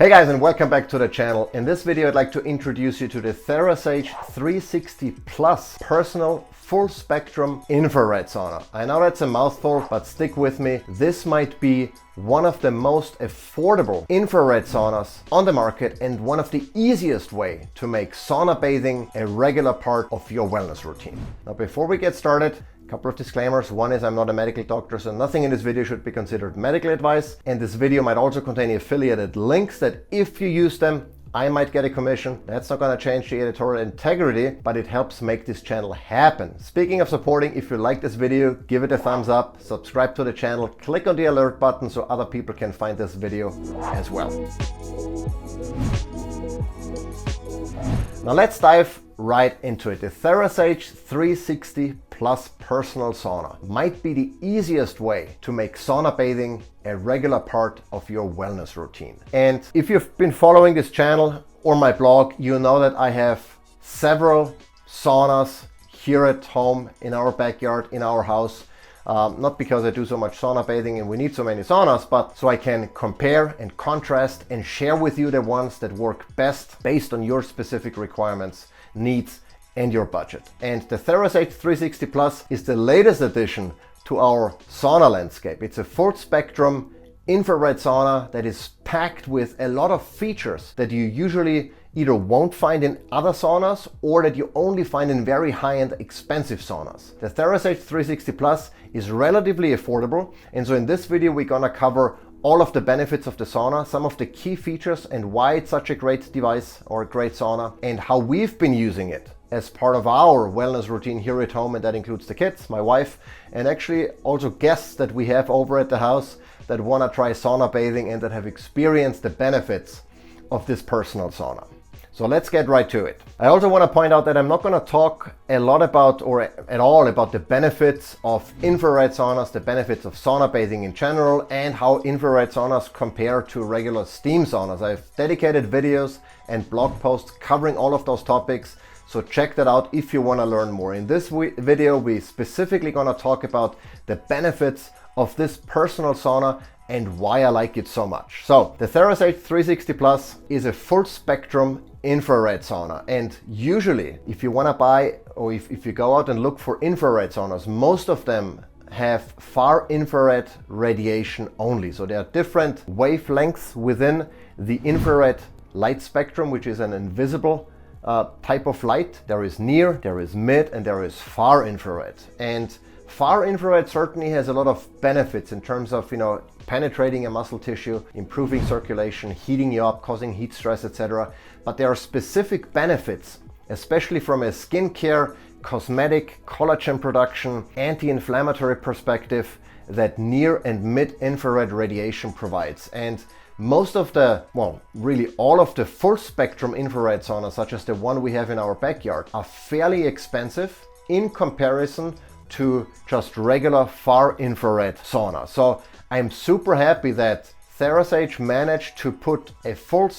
Hey guys, and welcome back to the channel. In this video I'd like to introduce you to the Therasage 360 PLUS personal full spectrum infrared sauna. I know that's a mouthful, but stick with me. This might be one of the most affordable infrared saunas on the market and one of the easiest way to make sauna bathing a regular part of your wellness routine. Now before we get started, couple of disclaimers. One is I'm not a medical doctor, so nothing in this video should be considered medical advice. And this video might also contain affiliated links that if you use them, I might get a commission. That's not going to change the editorial integrity, but it helps make this channel happen. Speaking of supporting, if you like this video, give it a thumbs up, subscribe to the channel, click on the alert button so other people can find this video as well. Now let's dive right into it. The Therasage 360 PLUS personal sauna might be the easiest way to make sauna bathing a regular part of your wellness routine. And if you've been following this channel or my blog, you know that I have several saunas here at home, in our backyard, in our house. Not because I do so much sauna bathing and we need so many saunas, but so I can compare and contrast and share with you the ones that work best based on your specific requirements, needs, and your budget. And the Therasage 360 PLUS is the latest addition to our sauna landscape. It's a full spectrum infrared sauna that is packed with a lot of features that you usually either won't find in other saunas or that you only find in very high-end expensive saunas. The Therasage 360 PLUS is relatively affordable, and so in this video we're gonna cover all of the benefits of the sauna, some of the key features and why it's such a great device or a great sauna, and how we've been using it as part of our wellness routine here at home, and that includes the kids, my wife, and actually also guests that we have over at the house that want to try sauna bathing and that have experienced the benefits of this personal sauna. So let's get right to it. I also want to point out that I'm not going to talk a lot about or at all about the benefits of infrared saunas, the benefits of sauna bathing in general, and how infrared saunas compare to regular steam saunas. I've dedicated videos and blog posts covering all of those topics, so check that out if you want to learn more. In this video, we specifically going to talk about the benefits of this personal sauna and why I like it so much. So the Therasage 360 PLUS is a full spectrum infrared sauna, and usually if you want to buy or if you go out and look for infrared saunas, most of them have far infrared radiation only. So there are different wavelengths within the infrared light spectrum, which is an invisible type of light. There is near, there is mid, and there is far infrared. And far infrared certainly has a lot of benefits in terms of, penetrating a muscle tissue, improving circulation, heating you up, causing heat stress, etc. But there are specific benefits, especially from a skincare, cosmetic, collagen production, anti-inflammatory perspective, that near and mid infrared radiation provides. And most of the, really all of the full spectrum infrared saunas, such as the one we have in our backyard, are fairly expensive in comparison to just regular far infrared sauna. So I'm super happy that Therasage managed to put a full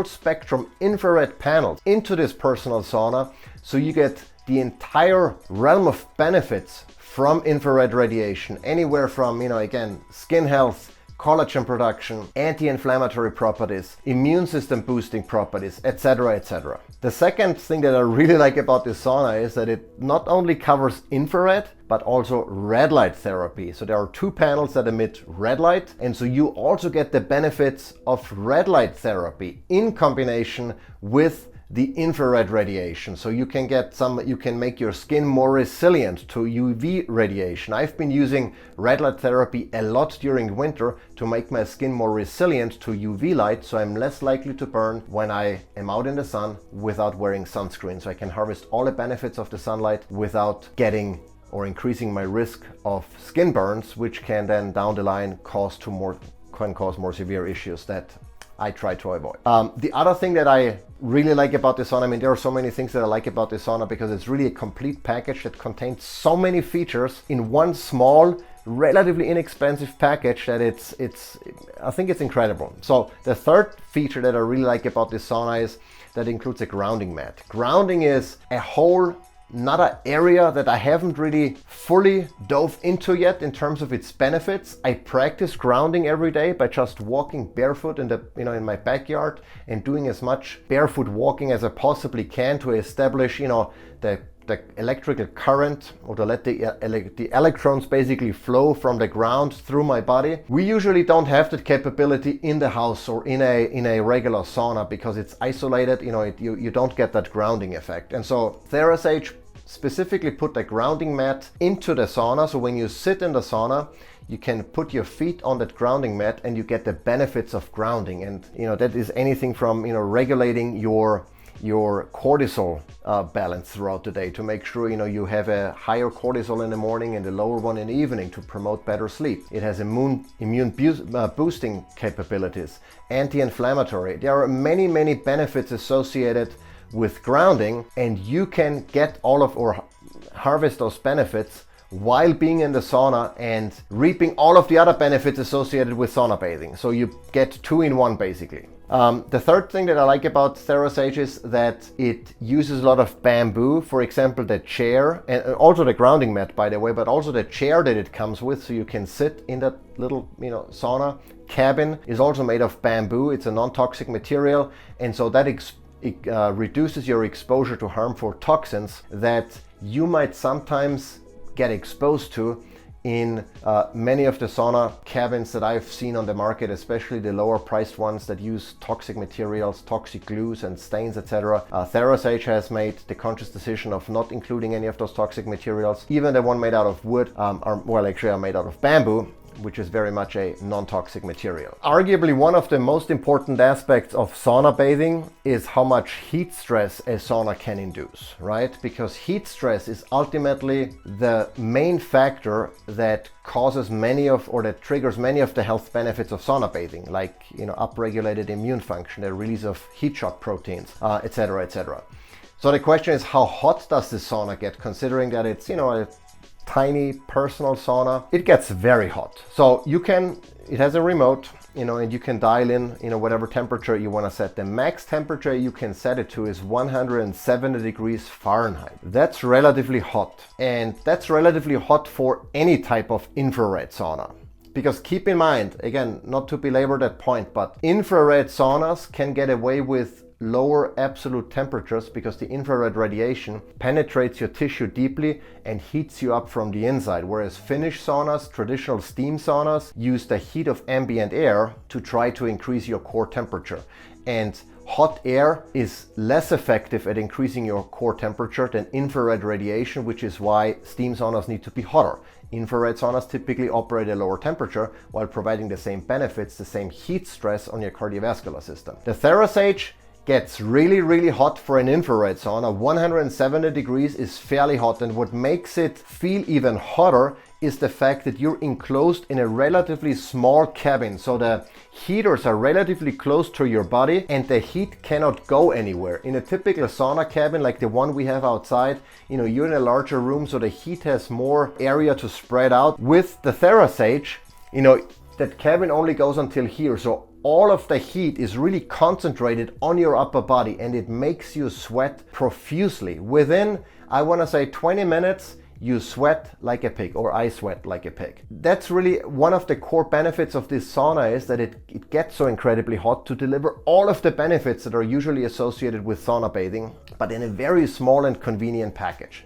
spectrum infrared panel into this personal sauna, so you get the entire realm of benefits from infrared radiation, anywhere from, again, skin health, collagen production, anti-inflammatory properties, immune system boosting properties, etc., etc. The second thing that I really like about this sauna is that it not only covers infrared, but also red light therapy. So there are two panels that emit red light, and so you also get the benefits of red light therapy in combination with the infrared radiation. So you can make your skin more resilient to UV radiation. I've been using red light therapy a lot during winter to make my skin more resilient to UV light, so I'm less likely to burn when I am out in the sun without wearing sunscreen. So I can harvest all the benefits of the sunlight without getting or increasing my risk of skin burns, which can then down the line cause more severe issues that I try to avoid. The other thing that I really like about this sauna, there are so many things that I like about this sauna because it's really a complete package that contains so many features in one small, relatively inexpensive package that I think it's incredible. So the third feature that I really like about this sauna is that it includes a grounding mat. Grounding is a whole another area that I haven't really fully dove into yet in terms of its benefits. I practice grounding every day by just walking barefoot in my backyard and doing as much barefoot walking as I possibly can to establish, the electrical current, or to let the electrons basically flow from the ground through my body. We usually don't have that capability in the house or in a regular sauna because it's isolated. You don't get that grounding effect. And so Therasage specifically put the grounding mat into the sauna. So when you sit in the sauna, you can put your feet on that grounding mat and you get the benefits of grounding. And that is anything from regulating your cortisol balance throughout the day to make sure you have a higher cortisol in the morning and a lower one in the evening to promote better sleep. It has immune boosting capabilities, anti-inflammatory. There are many benefits associated with grounding, and you can get or harvest those benefits while being in the sauna and reaping all of the other benefits associated with sauna bathing. So you get 2 in 1 basically. The third thing that I like about Therasage is that it uses a lot of bamboo. For example, the chair, and also the grounding mat, by the way, but also the chair that it comes with, so you can sit in that little sauna cabin, is also made of bamboo. It's a non-toxic material, and so that reduces your exposure to harmful toxins that you might sometimes get exposed to in many of the sauna cabins that I've seen on the market, especially the lower priced ones that use toxic materials, toxic glues and stains, etc. Therasage has made the conscious decision of not including any of those toxic materials. Even the one made out of wood are made out of bamboo, which is very much a non-toxic material. Arguably one of the most important aspects of sauna bathing is how much heat stress a sauna can induce, right? Because heat stress is ultimately the main factor that causes that triggers many of the health benefits of sauna bathing, like upregulated immune function, the release of heat shock proteins, etc., etc. So the question is, how hot does this sauna get, considering that it's a tiny personal sauna? It gets very hot. So it has a remote, and you can dial in, whatever temperature you want to set. The max temperature you can set it to is 170 degrees Fahrenheit. That's relatively hot. And that's relatively hot for any type of infrared sauna. Because keep in mind, again, not to belabor that point, but infrared saunas can get away with lower absolute temperatures because the infrared radiation penetrates your tissue deeply and heats you up from the inside, whereas Finnish saunas, traditional steam saunas, use the heat of ambient air to try to increase your core temperature. And hot air is less effective at increasing your core temperature than infrared radiation, which is why steam saunas need to be hotter. Infrared saunas typically operate at a lower temperature while providing the same benefits, the same heat stress on your cardiovascular system. The Therasage gets really hot for an infrared sauna. 170 degrees is fairly hot, and what makes it feel even hotter is the fact that you're enclosed in a relatively small cabin. So the heaters are relatively close to your body and the heat cannot go anywhere. In a typical sauna cabin like the one we have outside, you're in a larger room, so the heat has more area to spread out. With the Therasage, that cabin only goes until here, so all of the heat is really concentrated on your upper body and it makes you sweat profusely. Within, I want to say 20 minutes, you sweat like a pig, or I sweat like a pig. That's really one of the core benefits of this sauna, is that it gets so incredibly hot to deliver all of the benefits that are usually associated with sauna bathing, but in a very small and convenient package.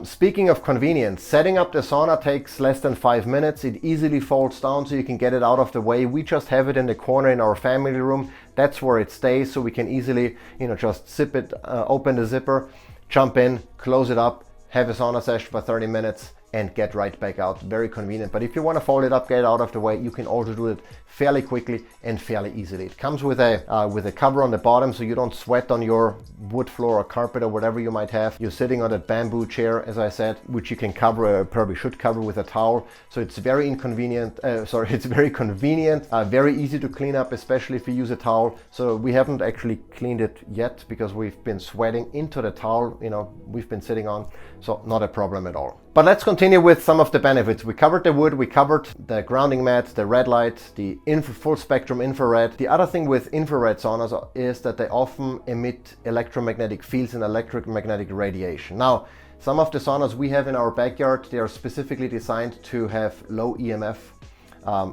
Speaking of convenience, setting up the sauna takes less than 5 minutes. It easily folds down so you can get it out of the way. We just have it in the corner in our family room. That's where it stays, so we can easily, just zip it, open the zipper, jump in, close it up, have a sauna session for 30 minutes and get right back out. Very convenient. But if you want to fold it up, get it out of the way, you can also do it fairly quickly and fairly easily. It comes with a cover on the bottom so you don't sweat on your wood floor or carpet or whatever you might have. You're sitting on a bamboo chair, as I said, which you can cover, probably should cover with a towel. So it's very inconvenient. It's very convenient, very easy to clean up, especially if you use a towel. So we haven't actually cleaned it yet because we've been sweating into the towel, we've been sitting on. So not a problem at all. But let's continue with some of the benefits. We covered the wood, we covered the grounding mat, the red light, the full spectrum infrared. The other thing with infrared saunas is that they often emit electromagnetic fields and electromagnetic radiation. Now, some of the saunas we have in our backyard, they are specifically designed to have low EMF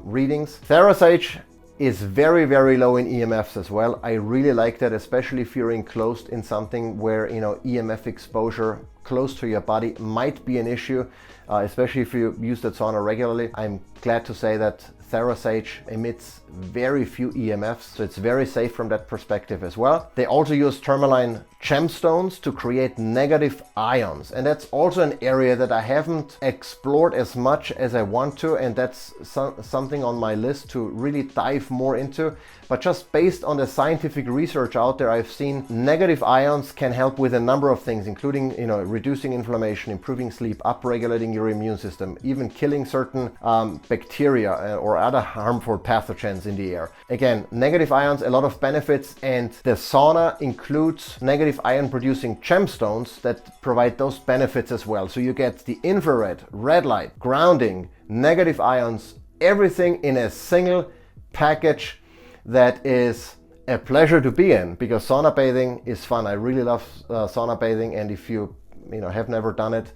readings. Therasage is very, very low in EMFs as well. I really like that, especially if you're enclosed in something where, you know, EMF exposure close to your body might be an issue, especially if you use that sauna regularly. I'm glad to say that Therasage emits very few EMFs, so it's very safe from that perspective as well. They also use tourmaline gemstones to create negative ions, and that's also an area that I haven't explored as much as I want to, and that's something on my list to really dive more into. But just based on the scientific research out there, I've seen negative ions can help with a number of things, including, you know, reducing inflammation, improving sleep, upregulating your immune system, even killing certain bacteria or other harmful pathogens in the air. Again, negative ions, a lot of benefits, and the sauna includes negative ion producing gemstones that provide those benefits as well. So you get the infrared, red light, grounding, negative ions, everything in a single package that is a pleasure to be in, because sauna bathing is fun. I really love sauna bathing, and if you have never done it,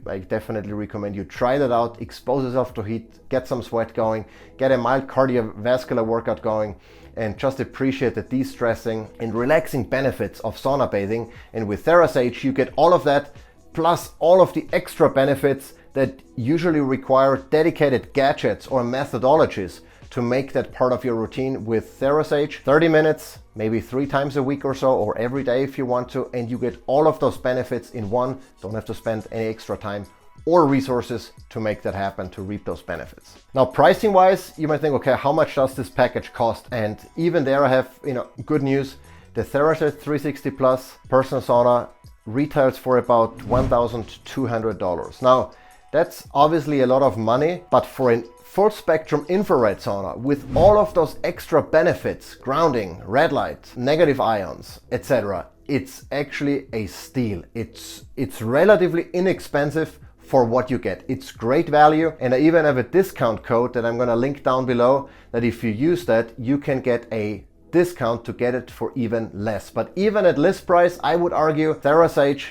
I definitely recommend you try that out. Expose yourself to heat, get some sweat going, get a mild cardiovascular workout going, and just appreciate the de-stressing and relaxing benefits of sauna bathing. And with Therasage, you get all of that, plus all of the extra benefits that usually require dedicated gadgets or methodologies to make that part of your routine. With Therasage, 30 minutes, maybe 3 times a week or so, or every day if you want to, and you get all of those benefits in one. Don't have to spend any extra time or resources to make that happen, to reap those benefits. Now, pricing wise, you might think, okay, how much does this package cost? And even there I have, good news. The Thera360 PLUS personal sauna retails for about $1,200. Now, that's obviously a lot of money, but for an full spectrum infrared sauna with all of those extra benefits, grounding, red light, negative ions, etc., it's actually a steal. It's relatively inexpensive for what you get. It's great value, and I even have a discount code that I'm going to link down below, that if you use that, you can get a discount to get it for even less. But even at list price, I would argue Therasage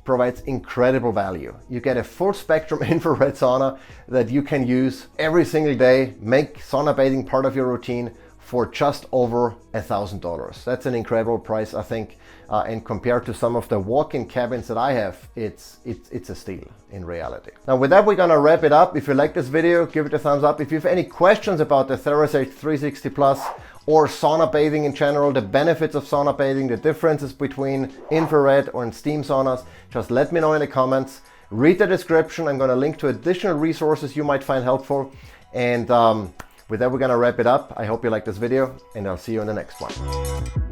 provides incredible value. You get a full spectrum infrared sauna that you can use every single day, make sauna bathing part of your routine for just over $1,000. That's an incredible price, I think, and compared to some of the walk-in cabins that I have, it's a steal in reality. Now with that, we're gonna wrap it up. If you like this video, give it a thumbs up. If you have any questions about the Therasage 360 Plus or sauna bathing in general, the benefits of sauna bathing, the differences between infrared or steam saunas, just let me know in the comments. Read the description. I'm gonna link to additional resources you might find helpful. And with that, we're gonna wrap it up. I hope you like this video, and I'll see you in the next one.